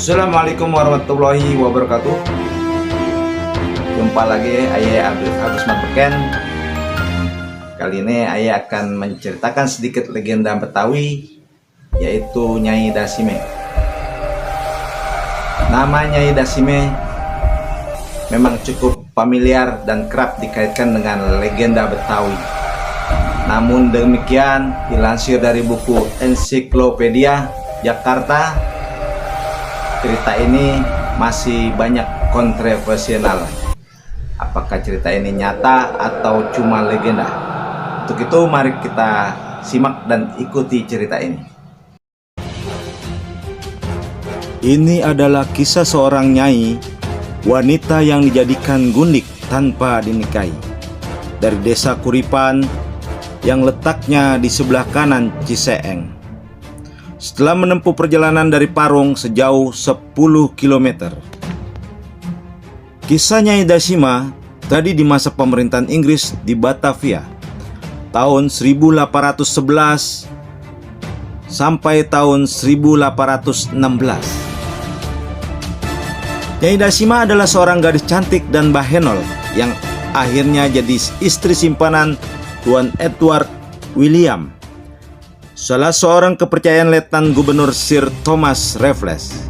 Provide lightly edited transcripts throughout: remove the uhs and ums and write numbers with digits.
Assalamualaikum warahmatullahi wabarakatuh. Jumpa lagi Ayah Agus Matbeken. Kali ini Ayah akan menceritakan sedikit legenda Betawi, yaitu Nyai Dasime. Nama Nyai Dasime memang cukup familiar dan kerap dikaitkan dengan legenda Betawi. Namun demikian, dilansir dari buku Ensiklopedia Jakarta, cerita ini masih banyak kontroversial. Apakah cerita ini nyata atau cuma legenda? Untuk itu mari kita simak dan ikuti cerita ini. Ini adalah kisah seorang nyai, wanita yang dijadikan gundik tanpa dinikahi, dari desa Kuripan yang letaknya di sebelah kanan Ciseeng. Setelah menempuh perjalanan dari Parung sejauh 10 km. Kisah Nyai Dasima tadi di masa pemerintahan Inggris di Batavia tahun 1811 sampai tahun 1816. Nyai Dasima adalah seorang gadis cantik dan bahenol yang akhirnya jadi istri simpanan Tuan Edward William, salah seorang kepercayaan Letnan Gubernur Sir Thomas Raffles.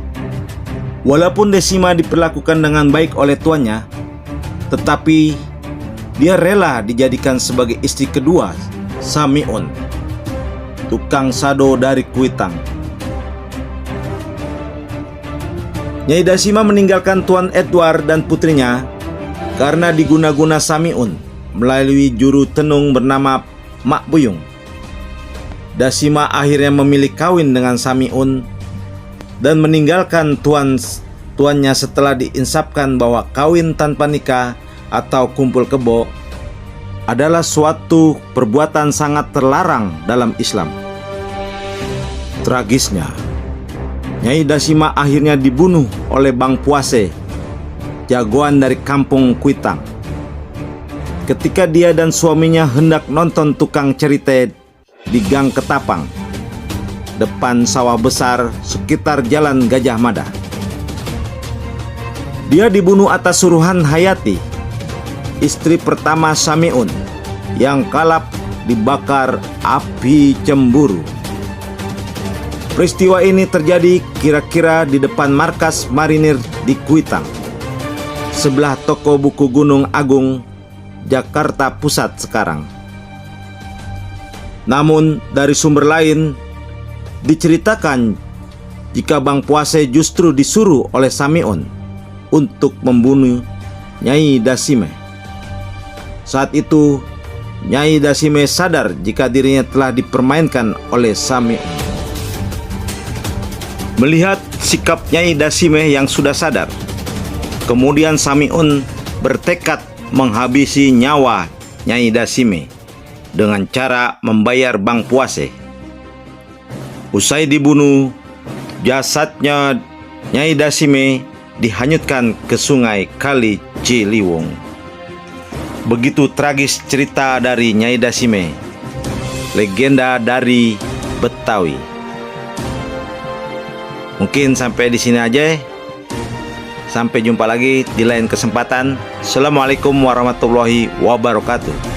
Walaupun Dasima diperlakukan dengan baik oleh tuannya, tetapi dia rela dijadikan sebagai istri kedua Samiun, tukang sado dari Kuitang. Nyai Dasima meninggalkan Tuan Edward dan putrinya karena diguna-guna Samiun melalui juru tenung bernama Mak Buyung. Dasima akhirnya memilih kawin dengan Samiun dan meninggalkan tuannya setelah diinsapkan bahwa kawin tanpa nikah atau kumpul kebo adalah suatu perbuatan sangat terlarang dalam Islam. Tragisnya, Nyai Dasima akhirnya dibunuh oleh Bang Puase, jagoan dari kampung Kuitang, ketika dia dan suaminya hendak nonton tukang cerita di Gang Ketapang, depan sawah besar sekitar Jalan Gajah Mada. Dia dibunuh atas suruhan Hayati, istri pertama Samiun, yang kalap dibakar api cemburu. Peristiwa ini terjadi kira-kira di depan markas marinir di Kuitang, sebelah toko buku Gunung Agung, Jakarta Pusat sekarang. Namun dari sumber lain diceritakan jika Bang Puase justru disuruh oleh Samiun untuk membunuh Nyai Dasime. Saat itu Nyai Dasime sadar jika dirinya telah dipermainkan oleh Samiun. Melihat sikap Nyai Dasime yang sudah sadar, kemudian Samiun bertekad menghabisi nyawa Nyai Dasime dengan cara membayar Bang Puase. Usai dibunuh, jasadnya Nyai Dasime dihanyutkan ke sungai Kali Ciliwung. Begitu tragis cerita dari Nyai Dasime, legenda dari Betawi. Mungkin sampai di sini aja. Sampai jumpa lagi di lain kesempatan. Assalamualaikum warahmatullahi wabarakatuh.